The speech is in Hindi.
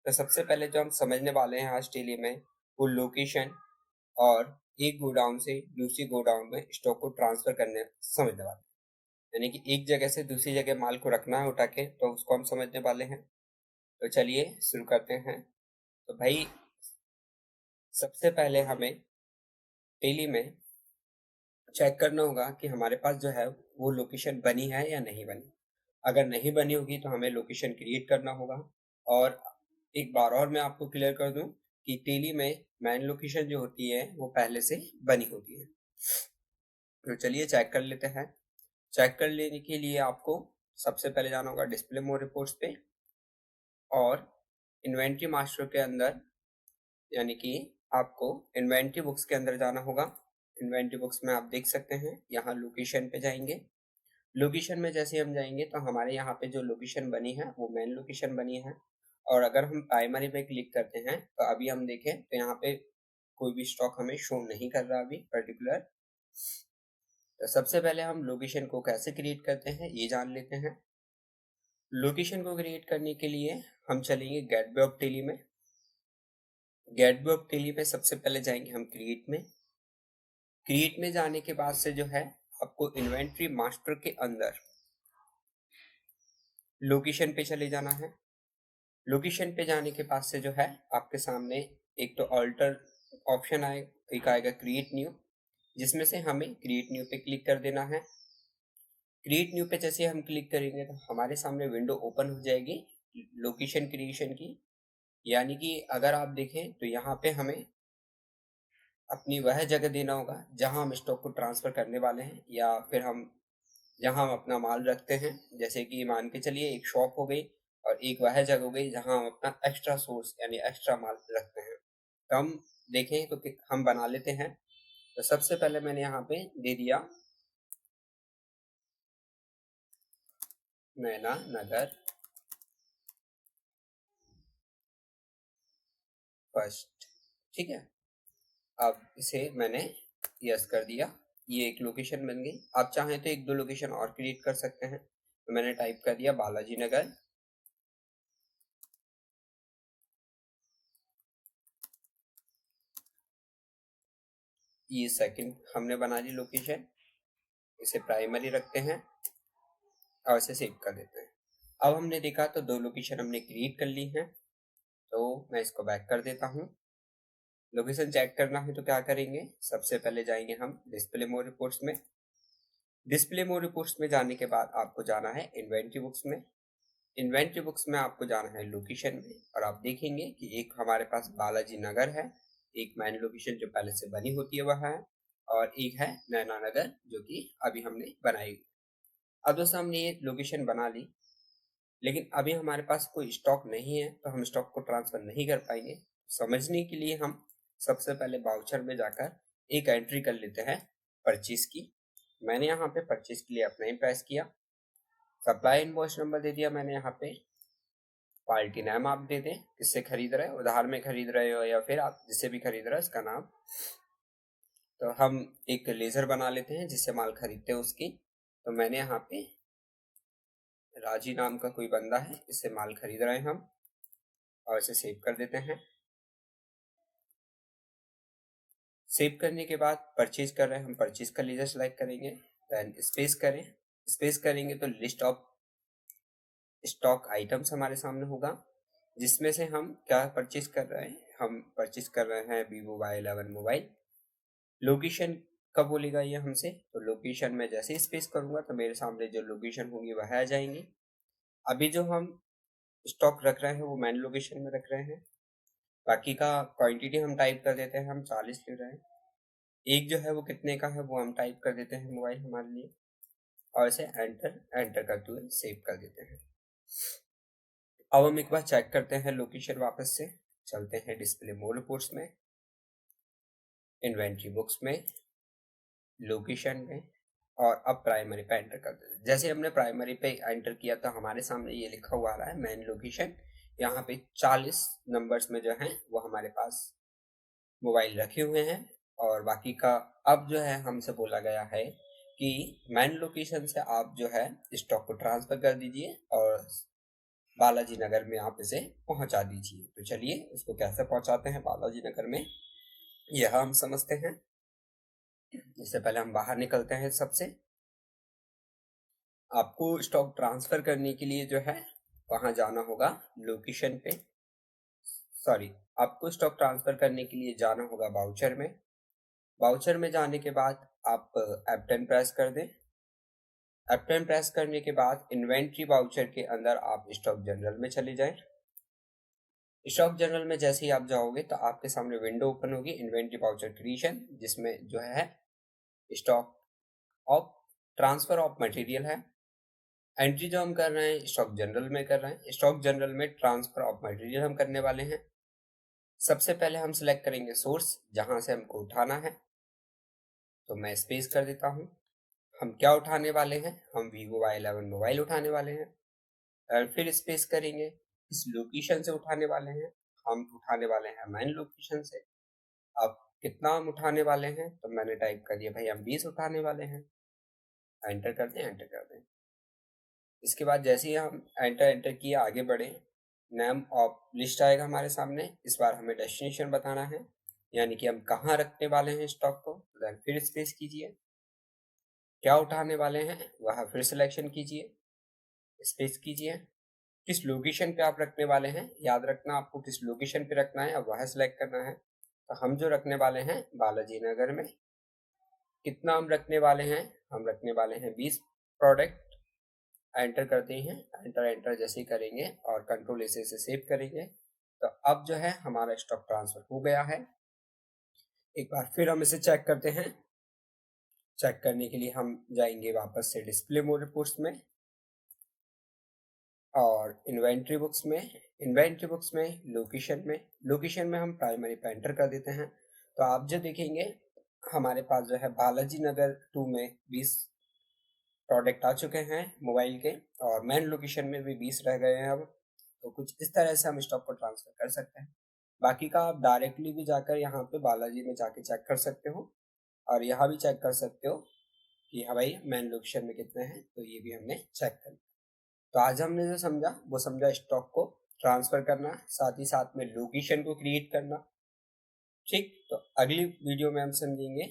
तो सबसे पहले जो हम समझने वाले हैं आज डेली में वो लोकेशन और एक गोडाउन से दूसरी गोडाउन में स्टॉक को ट्रांसफर करने समझने वाले हैं। यानी कि एक जगह से दूसरी जगह माल को रखना है उठा के, तो उसको हम समझने वाले हैं। तो चलिए शुरू करते हैं। तो भाई सबसे पहले हमें डेली में चेक करना होगा कि हमारे पास जो है वो लोकेशन बनी है या नहीं बनी। अगर नहीं बनी होगी तो हमें लोकेशन क्रिएट करना होगा। और एक बार और मैं आपको क्लियर कर दूं कि टेली में मैन लोकेशन जो होती है वो पहले से बनी होती है। तो चलिए चेक कर लेते हैं। चेक कर लेने के लिए आपको सबसे पहले जाना होगा डिस्प्ले मोड रिपोर्ट्स पे और इन्वेंट्री मास्टर के अंदर, यानी कि आपको इन्वेंट्री बुक्स के अंदर जाना होगा। इन्वेंट्री बुक्स में आप देख सकते हैं यहाँ लोकेशन पे जाएंगे। लोकेशन में जैसे हम जाएंगे तो हमारे यहाँ पे जो लोकेशन बनी है वो मेन लोकेशन बनी है। और अगर हम प्राइमरी पे क्लिक करते हैं तो अभी हम देखें तो यहाँ पे कोई भी स्टॉक हमें शो नहीं कर रहा अभी पर्टिकुलर। तो सबसे पहले हम लोकेशन को कैसे क्रिएट करते हैं ये जान लेते हैं। लोकेशन को क्रिएट करने के लिए हम चलेंगे गेटवे ऑफ टेली में। गेटवे ऑफ टेली में सबसे पहले जाएंगे हम क्रिएट में। क्रिएट में जाने के बाद से जो है आपको इन्वेंट्री मास्टर के अंदर लोकेशन पे चले जाना है। लोकेशन पे जाने के बाद से जो है आपके सामने एक तो ऑल्टर ऑप्शन आए, एक आएगा क्रिएट न्यू, जिसमें से हमें क्रिएट न्यू पे क्लिक कर देना है। क्रिएट न्यू पे जैसे हम क्लिक करेंगे तो हमारे सामने विंडो ओपन हो जाएगी लोकेशन क्रिएशन की। यानी कि अगर आप देखें तो यहाँ पे हमें अपनी वह जगह देना होगा जहां हम स्टॉक को ट्रांसफर करने वाले हैं, या फिर हम जहां हम अपना माल रखते हैं। जैसे कि मान के चलिए एक शॉप हो गई और एक वह जगह हो गई जहां हम अपना एक्स्ट्रा सोर्स यानी एक्स्ट्रा माल रखते हैं। तो हम देखें तो हम बना लेते हैं। तो सबसे पहले मैंने यहाँ पे दे दिया नैना नगर फर्स्ट। ठीक है, अब इसे मैंने यस कर दिया। ये एक लोकेशन बन गई। आप चाहें तो एक दो लोकेशन और क्रिएट कर सकते हैं। तो मैंने टाइप कर दिया बालाजी नगर। ये सेकंड हमने बना ली लोकेशन। इसे प्राइमरी रखते हैं और इसे सेव कर देते हैं। अब हमने देखा तो दो लोकेशन हमने क्रिएट कर ली हैं। तो मैं इसको बैक कर देता हूँ। लोकेशन चेक करना है तो क्या करेंगे, सबसे पहले जाएंगे हम डिस्प्ले मोड रिपोर्ट्स में। डिस्प्ले मोड रिपोर्ट्स में जाने के बाद आपको जाना है इन्वेंट्री बुक्स में। इन्वेंट्री बुक्स में आपको जाना है लोकेशन में, और आप देखेंगे कि एक हमारे पास बालाजी नगर है, एक मैन लोकेशन जो पहले से बनी होती है वह है, और एक है नैना नगर जो कि अभी हमने बनाई। अब दोस्तों हमने ये लोकेशन बना ली, लेकिन अभी हमारे पास कोई स्टॉक नहीं है तो हम स्टॉक को ट्रांसफर नहीं कर पाएंगे। समझने के लिए हम सबसे पहले बाउचर में जाकर एक एंट्री कर लेते हैं परचेज की। मैंने यहाँ पे परचेज के लिए अपना ही प्रेस किया। सप्लाई इनवॉइस नंबर दे दिया मैंने यहाँ पे। पार्टी नाम आप दे दें, किससे खरीद रहे हो, उधार में खरीद रहे हो या फिर आप जिससे भी खरीद रहे हो उसका नाम। तो हम एक लेजर बना लेते हैं जिससे माल खरीदते हैं उसकी। तो मैंने यहाँ पे राजी नाम का कोई बंदा है, इससे माल खरीद रहे हैं हम, और इसे सेव कर देते हैं। सेव करने के बाद परचेज कर रहे हैं हम, परचेज का लेजर सेलेक्ट करेंगे, देन स्पेस करें। स्पेस करेंगे तो लिस्ट ऑफ स्टॉक आइटम्स हमारे सामने होगा, जिसमें से हम क्या परचेज कर रहे हैं। हम परचेज कर रहे हैं वीवो Y11 मोबाइल। लोकेशन कब बोलेगा ये हमसे, तो लोकेशन में जैसे ही स्पेस करूंगा तो मेरे सामने जो लोकेशन होंगी वह आ जाएंगी। अभी जो हम स्टॉक रख रहे हैं वो मैन लोकेशन में रख रहे हैं। बाकी का क्वांटिटी हम टाइप कर देते हैं, हम 40 ले रहे हैं। एक जो है वो कितने का है वो हम टाइप कर देते हैं मोबाइल हमारे लिए, और इसे एंटर एंटर करते हुए सेव कर देते हैं। अब हम एक बार चेक करते हैं लोकेशन वापस से। चलते हैं डिस्प्ले मोड रिपोर्ट्स में, इन्वेंट्री बुक्स में, लोकेशन में, और अब प्राइमरी पे एंटर कर देते हैं। जैसे हमने प्राइमरी पे एंटर किया तो हमारे सामने ये लिखा हुआ आ रहा है मेन लोकेशन। यहाँ पे 40 नंबर्स में जो है वो हमारे पास मोबाइल रखे हुए हैं। और बाकी का अब जो है हमसे बोला गया है कि मैन लोकेशन से आप जो है स्टॉक को ट्रांसफर कर दीजिए और बालाजी नगर में आप इसे पहुंचा दीजिए। तो चलिए इसको कैसे पहुंचाते हैं बालाजी नगर में, यह हम समझते हैं। इससे पहले हम बाहर निकलते हैं। सबसे आपको स्टॉक ट्रांसफर करने के लिए जो है वहां जाना होगा लोकेशन पे, सॉरी, आपको स्टॉक ट्रांसफर करने के लिए जाना होगा वाउचर में। वाउचर में जाने के बाद आप F10 प्रेस कर दें। F10 प्रेस करने के बाद इन्वेंट्री वाउचर के अंदर आप स्टॉक जनरल में चले जाएं। स्टॉक जनरल में जैसे ही आप जाओगे तो आपके सामने विंडो ओपन होगी इन्वेंट्री वाउचर क्रिएशन, जिसमें जो है stock of transfer of material है। एंट्री जो हम कर रहे हैं स्टॉक जनरल में कर रहे हैं। स्टॉक जनरल में ट्रांसफर ऑफ मटेरियल हम करने वाले हैं। सबसे पहले हम सिलेक्ट करेंगे सोर्स, जहां से हमको उठाना है। तो मैं स्पेस कर देता हूं। हम क्या उठाने वाले हैं, हम Vivo Y11 मोबाइल उठाने वाले हैं। और फिर स्पेस करेंगे, इस लोकेशन से उठाने वाले हैं। हम उठाने वाले हैं मेन लोकेशन से। अब कितना हम उठाने वाले हैं, तो मैंने टाइप कर दिया भाई हम 20 उठाने वाले हैं। एंटर कर दें, एंटर कर दें। इसके बाद जैसे ही हम एंटर किए आगे बढ़े, नेम ऑफ लिस्ट आएगा हमारे सामने। इस बार हमें डेस्टिनेशन बताना है, यानी कि हम कहाँ रखने वाले हैं स्टॉक को। देन फिर स्पेस कीजिए। क्या उठाने वाले हैं वह फिर सिलेक्शन कीजिए, स्पेस कीजिए। किस लोकेशन पे आप रखने वाले हैं, याद रखना आपको किस लोकेशन पे रखना है, अब वह सिलेक्ट करना है। तो हम जो रखने वाले हैं बालाजी नगर में। कितना हम रखने वाले हैं, हम रखने वाले हैं 20 प्रोडक्ट। एंटर करते हैं, एंटर एंटर जैसे ही करेंगे और कंट्रोल से सेव करेंगे, तो अब जो है हमारा स्टॉक ट्रांसफर हो गया है। एक बार फिर हम इसे चेक करते हैं। चेक करने के लिए हम जाएंगे वापस से डिस्प्ले मोड रिपोर्ट्स में और इन्वेंट्री बुक्स में। इन्वेंट्री बुक्स में लोकेशन में हम प्राइमरी पे एंटर कर देते हैं। तो आप जो देखेंगे हमारे पास जो है बालाजी नगर 2 में 20 प्रोडक्ट आ चुके हैं मोबाइल के, और मेन लोकेशन में भी 20 रह गए हैं अब। तो कुछ इस तरह से हम स्टॉक को ट्रांसफर कर सकते हैं। बाकी का आप डायरेक्टली भी जाकर यहाँ पे बालाजी में जाके चेक कर सकते हो, और यहाँ भी चेक कर सकते हो कि हाँ भाई मेन लोकेशन में कितने हैं। तो ये भी हमने चेक कर लिया। तो आज हमने जो समझा वो समझा स्टॉक को ट्रांसफर करना, साथ ही साथ में लोकेशन को क्रिएट करना। ठीक, तो अगली वीडियो में हम समझेंगे